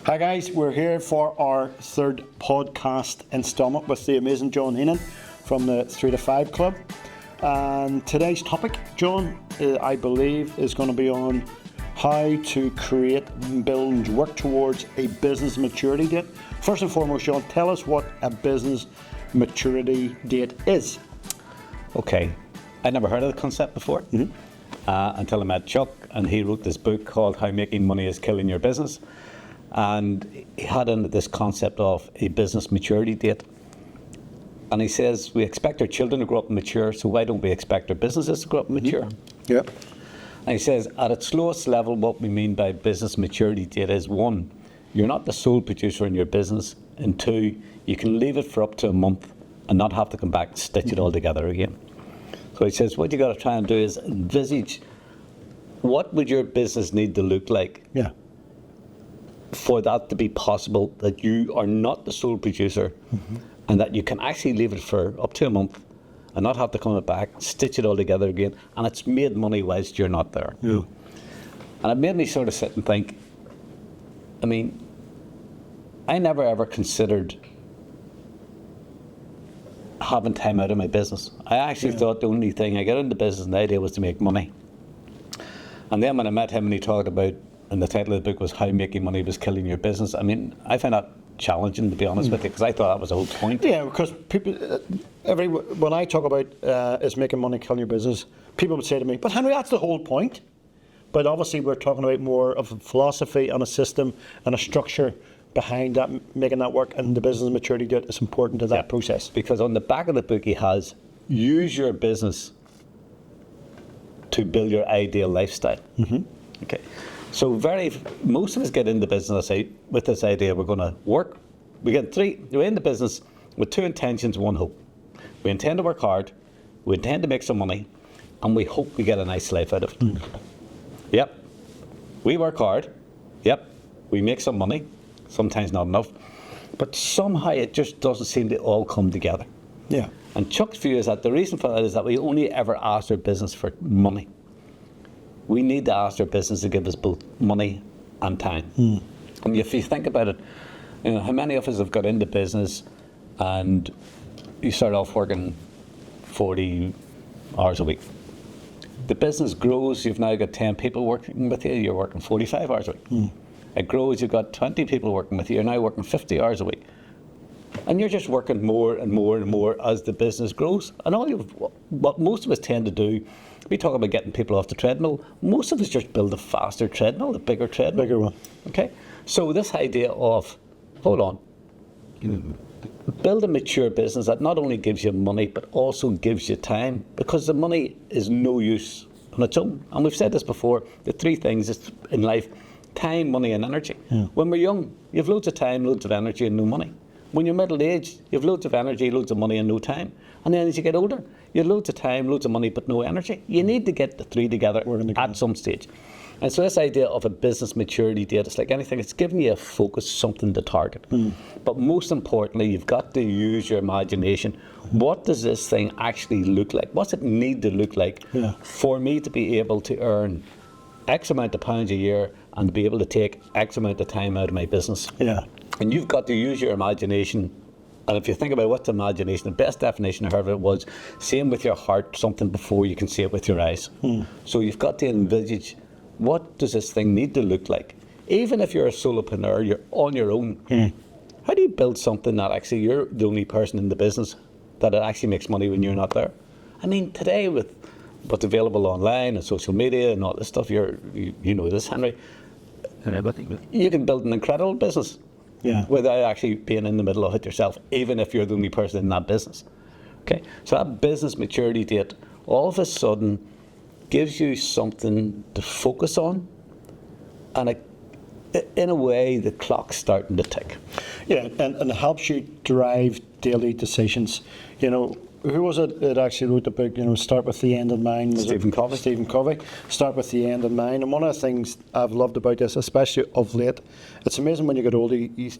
Hi guys, we're here for our third podcast installment with the amazing John Heenan from the 3 to 5 Club. And today's topic, John, I believe is going to be on how to create, build and work towards a business maturity date. First and foremost, John, tell us what a business maturity date is. Okay, I'd never heard of the concept before until I met Chuck, and he wrote this book called How Making Money is Killing Your Business. And he had in this concept of a business maturity date. And he says, we expect our children to grow up and mature, so why don't we expect our businesses to grow up and mature? Yeah. And he says, at its slowest level, what we mean by business maturity date is, 1, you're not the sole producer in your business, and 2, you can leave it for up to a month and not have to come back and stitch it all together again. So he says, what you got to try and do is envisage, what would your business need to look like? Yeah. For that to be possible, that you are not the sole producer and that you can actually leave it for up to a month and not have to come back, stitch it all together again, and it's made money whilst you're not there. Yeah. And it made me sort of sit and think, I mean, I never ever considered having time out of my business. I actually thought the only thing I got into business and the idea was to make money. And then when I met him and he talked about, and the title of the book was How Making Money Was Killing Your Business. I mean, I found that challenging, to be honest with you, because I thought that was the whole point. Yeah, because people, when I talk about is making money killing your business, people would say to me, but Henry, that's the whole point. But obviously we're talking about more of a philosophy and a system and a structure behind that, making that work, and the business maturity date is important to that process. Because on the back of the book he has, use your business to build your ideal lifestyle. Okay. So most of us get into business with this idea we're going to work. We're in the business with 2 intentions, 1 hope. We intend to work hard, we intend to make some money, and we hope we get a nice life out of it. Yep. We work hard. Yep. We make some money, sometimes not enough. But somehow it just doesn't seem to all come together. Yeah. And Chuck's view is that the reason for that is that we only ever ask our business for money. We need to ask our business to give us both money and time. And if you think about it, you know, how many of us have got into business and you start off working 40 hours a week. The business grows, you've now got 10 people working with you, you're working 45 hours a week. It grows, you've got 20 people working with you, you're now working 50 hours a week. And you're just working more and more and more as the business grows. And what most of us tend to do, we talk about getting people off the treadmill. Most of us just build a faster treadmill, a bigger treadmill. Bigger one. Okay? So this idea of, hold on, build a mature business that not only gives you money, but also gives you time. Because the money is no use on its own. And we've said this before, the 3 things in life, time, money and energy. When we're young, you have loads of time, loads of energy and no money. When you're middle-aged, you have loads of energy, loads of money and no time. And then as you get older, you have loads of time, loads of money, but no energy. You need to get the 3 together at some stage. And so this idea of a business maturity date, it's like anything, it's giving you a focus, something to target. But most importantly, you've got to use your imagination. What does this thing actually look like? What's it need to look like for me to be able to earn X amount of pounds a year and to be able to take X amount of time out of my business? Yeah. And you've got to use your imagination. And if you think about what's imagination, the best definition I heard of it was seeing with your heart something before you can see it with your eyes. So you've got to envisage, what does this thing need to look like? Even if you're a solopreneur, you're on your own. How do you build something that actually you're the only person in the business that it actually makes money when you're not there? I mean, today with what's available online and social media and all this stuff, you know this, Henry, you can build an incredible business. Without actually being in the middle of it yourself, even if you're the only person in that business. Okay, so that business maturity date all of a sudden gives you something to focus on, and in a way the clock's starting to tick. Yeah, and it helps you drive daily decisions. You know, who was it that actually wrote the book, you know, Start with the End in Mind? Stephen Covey. Stephen Covey. Start with the End in Mind. And one of the things I've loved about this, especially of late, it's amazing when you get older, you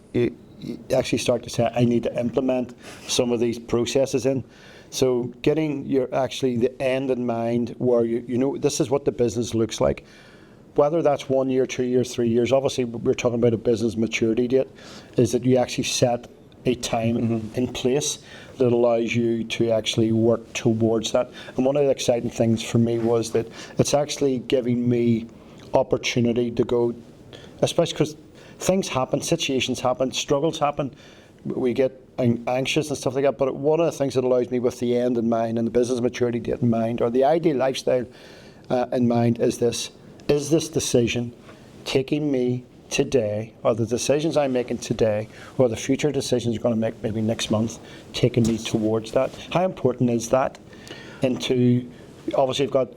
actually start to say, I need to implement some of these processes in. So getting the end in mind, where you know this is what the business looks like. whether that's 1 year, 2 years, 3 years, obviously we're talking about a business maturity date, is that you actually set a time in place that allows you to actually work towards that. And one of the exciting things for me was that it's actually giving me opportunity to go, especially because things happen, situations happen, struggles happen, we get anxious and stuff like that, but one of the things that allows me with the end in mind and the business maturity date in mind, or the ideal lifestyle in mind, is this decision taking me today, or the decisions I'm making today, or the future decisions you're going to make maybe next month, taking me towards that? How important is that? Into, obviously you've got,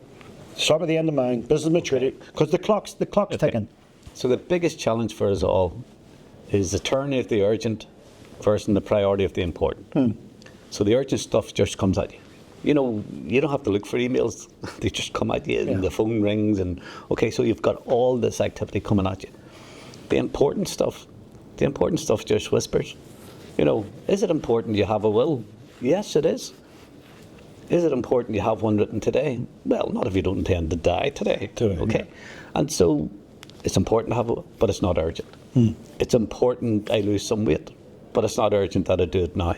start with the end in mind, business maturity, because the clock's ticking. So the biggest challenge for us all is the turning of the urgent versus the priority of the important. So the urgent stuff just comes at you. You know, you don't have to look for emails. They just come at you, and the phone rings, and okay, so you've got all this activity coming at you. The important stuff just whispers. You know, is it important you have a will? Yes, it is. Is it important you have one written today? Well, not if you don't intend to die today. Okay. And so it's important to have it, but it's not urgent. It's important I lose some weight, but it's not urgent that I do it now.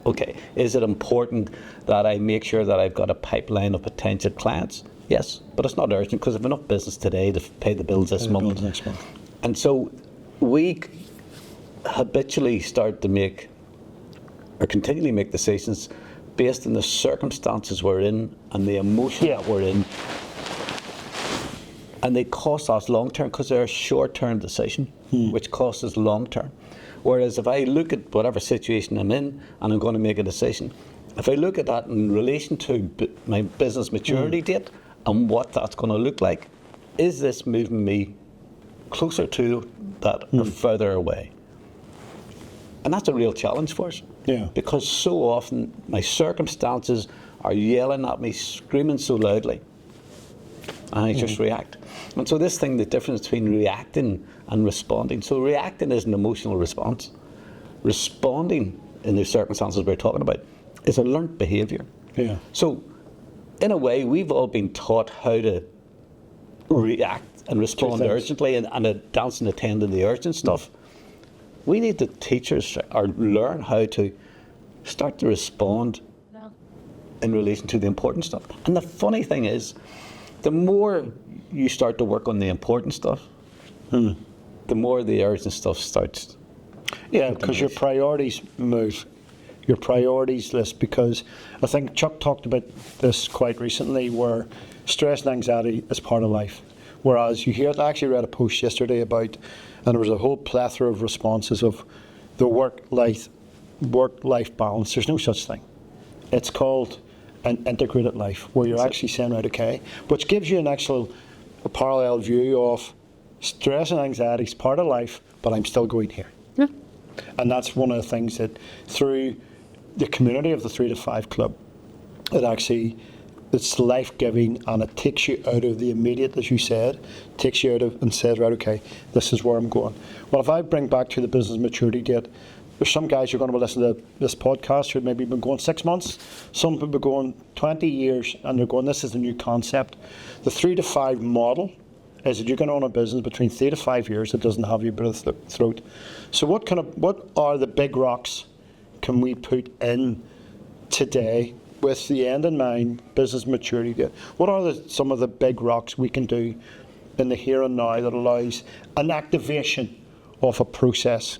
Okay. Is it important that I make sure that I've got a pipeline of potential clients? Yes, but it's not urgent because I've enough business today to pay the bills this month. Next month. And so we habitually start to make, or continually make decisions based on the circumstances we're in and the emotion that we're in. And they cost us long term because they're a short term decision, which costs us long term. Whereas if I look at whatever situation I'm in and I'm going to make a decision, if I look at that in relation to my business maturity date and what that's going to look like, is this moving me closer to that or further away? And that's a real challenge for us. Because so often my circumstances are yelling at me, screaming so loudly, and I just react. And so this thing, the difference between reacting and responding. So reacting is an emotional response. Responding in the circumstances we're talking about is a learnt behaviour. So in a way, we've all been taught how to react and respond urgently and dance and attend to the urgent stuff. We need to teach us or learn how to start to respond in relation to the important stuff. And the funny thing is, the more you start to work on the important stuff, the more the urgent stuff starts. Yeah, because your priorities move. Your priorities list, because I think Chuck talked about this quite recently, where stress and anxiety is part of life. Whereas you hear, I actually read a post yesterday about, and there was a whole plethora of responses of the work-life balance. There's no such thing. It's called an integrated life, where you're actually saying, right, okay, which gives you a parallel view of stress and anxiety is part of life, but I'm still going here. And that's one of the things that through the community of the 3 to 5 Club, it's life-giving, and it takes you out of the immediate, as you said, takes you out of and says, right, okay, this is where I'm going. Well, if I bring back to the business maturity date, there's some guys who are going to listen to this podcast who maybe been going 6 months, some have been going 20 years, and they're going, this is a new concept. The 3 to 5 model is that you're going to own a business between 3 to 5 years that doesn't have you by the throat. So what are the big rocks can we put in today with the end in mind, business maturity date? What are some of the big rocks we can do in the here and now that allows an activation of a process?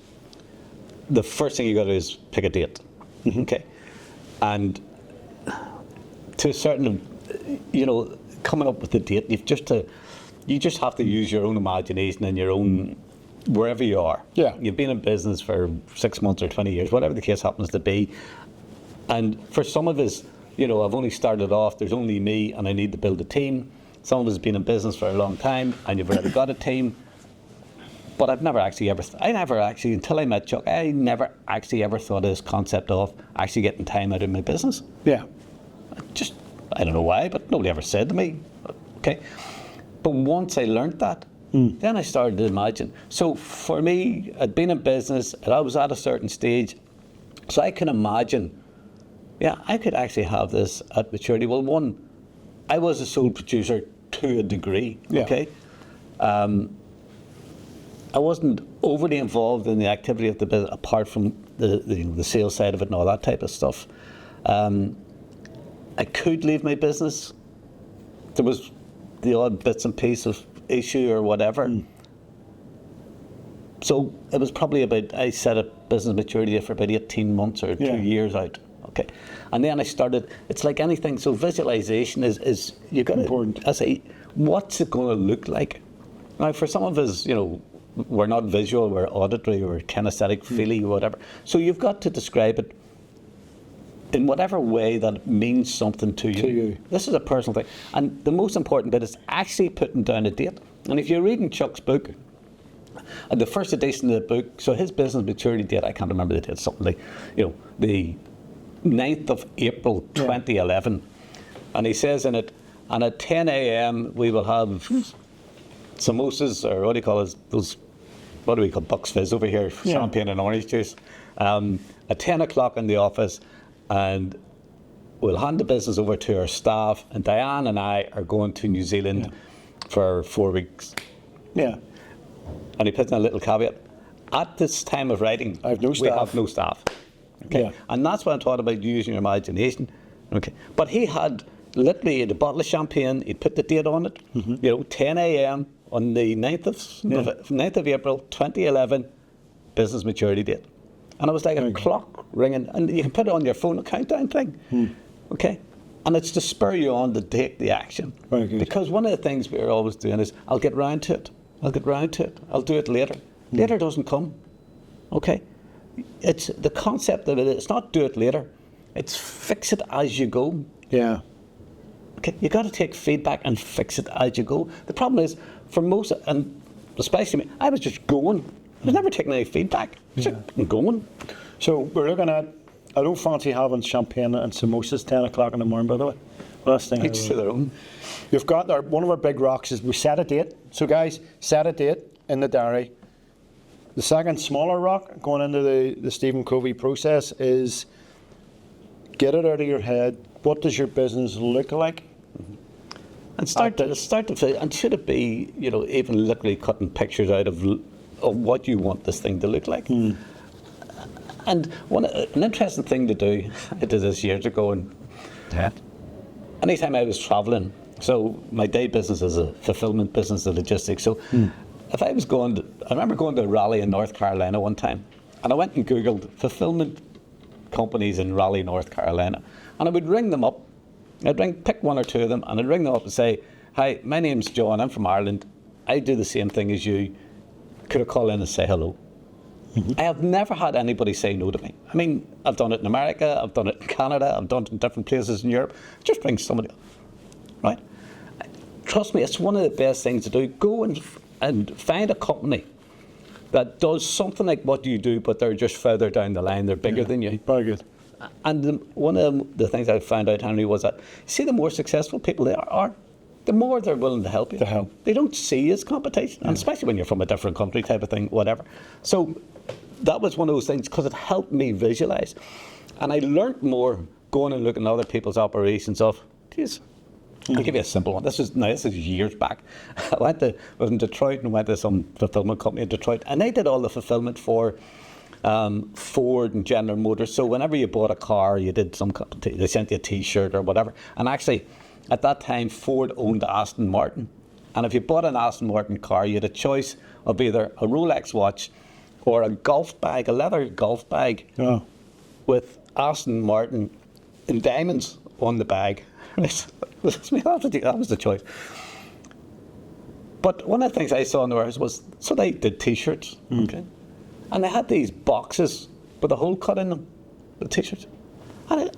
The first thing you got to do is pick a date. Okay. And to a certain, coming up with the date, you just have to use your own imagination and your own, wherever you are. You've been in business for 6 months or 20 years, whatever the case happens to be. And for some of us, I've only started off, there's only me and I need to build a team. Some of us have been in business for a long time and you've already got a team. But until I met Chuck, I never actually ever thought of this concept of actually getting time out of my business. I don't know why, but nobody ever said to me, okay. But once I learnt that, then I started to imagine. So for me, I'd been in business, and I was at a certain stage, so I can imagine, I could actually have this at maturity. Well, one, I was a sole producer to a degree, okay? I wasn't overly involved in the activity of the business, apart from the sales side of it and all that type of stuff. I could leave my business. There was the odd bits and pieces of issue or whatever. So it was probably I set a business maturity for about 18 months or 2 years out. Okay. And then I started, it's like anything, so visualization is you got important. I say, what's it going to look like? Now, for some of us, we're not visual, we're auditory, we're kinesthetic, feely, whatever. So you've got to describe it in whatever way that it means something to you. This is a personal thing. And the most important bit is actually putting down a date. And if you're reading Chuck's book, the first edition of the book, so his business maturity date, I can't remember the date, something like, the 9th of April 2011. And he says in it, and at 10 a.m. we will have samosas, or what do you call it, those, what do we call Bucks Fizz over here, champagne and orange juice, at 10 o'clock in the office, and we'll hand the business over to our staff, and Diane and I are going to New Zealand for 4 weeks. Yeah. And he puts in a little caveat, at this time of writing, we have no staff. Okay. Yeah. And that's what I'm talking about, using your imagination. Okay. But he had literally a bottle of champagne, he'd put the date on it, 10 a.m. on the 9th of April 2011, business maturity date. And it was like a clock ringing, and you can put it on your phone, a countdown thing. Okay? And it's to spur you on to take the action. Very good. Because one of the things we're always doing is, I'll get round to it. I'll do it later. Later doesn't come. Okay? It's the concept of it, it's not do it later. It's fix it as you go. Yeah. Okay, you got to take feedback and fix it as you go. The problem is, for most, and especially me, I was just going. I was never taking any feedback. I was just going. So we're looking at, I don't fancy having champagne and samosas 10 o'clock in the morning, by the way. Last thing. Each to their own. You've got one of our big rocks is we set a date. So guys, set a date in the diary. The second smaller rock going into the Stephen Covey process is get it out of your head. What does your business look like? And start to and should it be, even literally cutting pictures out of what you want this thing to look like. And an interesting thing to do, I did this years ago, and anytime I was travelling, so my day business is a fulfillment business, a logistics. So if I was I remember going to a rally in North Carolina one time, and I went and Googled fulfillment companies in Raleigh, North Carolina, and I would ring them up. Pick one or two of them, and I'd ring them up and say, hi, my name's John, I'm from Ireland, I do the same thing as you, could I call in and say hello? I have never had anybody say no to me. I mean, I've done it in America, I've done it in Canada, I've done it in different places in Europe. Just bring somebody up, right? Trust me, it's one of the best things to do. Go and find a company that does something like what you do, but they're just further down the line, they're bigger than you. Very good. And one of the things I found out, Henry, was that, see, the more successful people they are, the more they're willing to help you. They don't see you as competition, and especially when you're from a different country type of thing, whatever. So that was one of those things, because it helped me visualise. And I learnt more going and looking at other people's operations of, geez, I'll give you a simple one. This is years back. I was in Detroit and went to some fulfillment company in Detroit, and they did all the fulfillment for Ford and General Motors. So whenever you bought a car, you did they sent you a T-shirt or whatever. And actually, at that time, Ford owned Aston Martin. And if you bought an Aston Martin car, you had a choice of either a Rolex watch or a golf bag, a leather golf bag with Aston Martin in diamonds on the bag. That was the choice. But one of the things I saw in the warehouse was, so they did T-shirts, okay? And they had these boxes with a hole cut in them, the T-shirts. And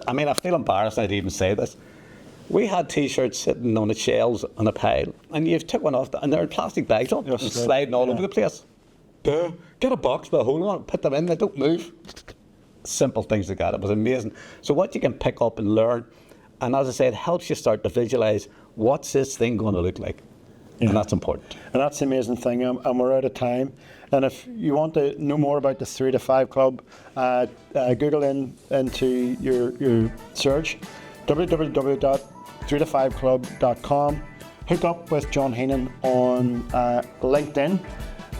I feel embarrassed I'd even say this. We had T-shirts sitting on the shelves on a pile, and you took one off, and they're in plastic bags on, and sliding all over the place. Get a box with a hole on it, put them in, they don't move. Simple things like that. It was amazing. So what you can pick up and learn, and as I said, it helps you start to visualise what's this thing going to look like. And that's important. And that's the amazing thing, and we're out of time. And if you want to know more about the 3 to 5 Club, Google into your search, www.3to5club.com. hook up with John Heenan on LinkedIn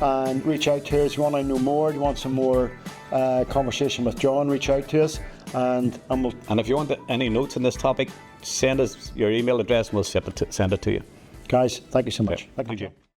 and reach out to us. If you want to know more, you want some more conversation with John, reach out to us. And if you want any notes on this topic, send us your email address and we'll send it to you. Guys, thank you so much. Thank you.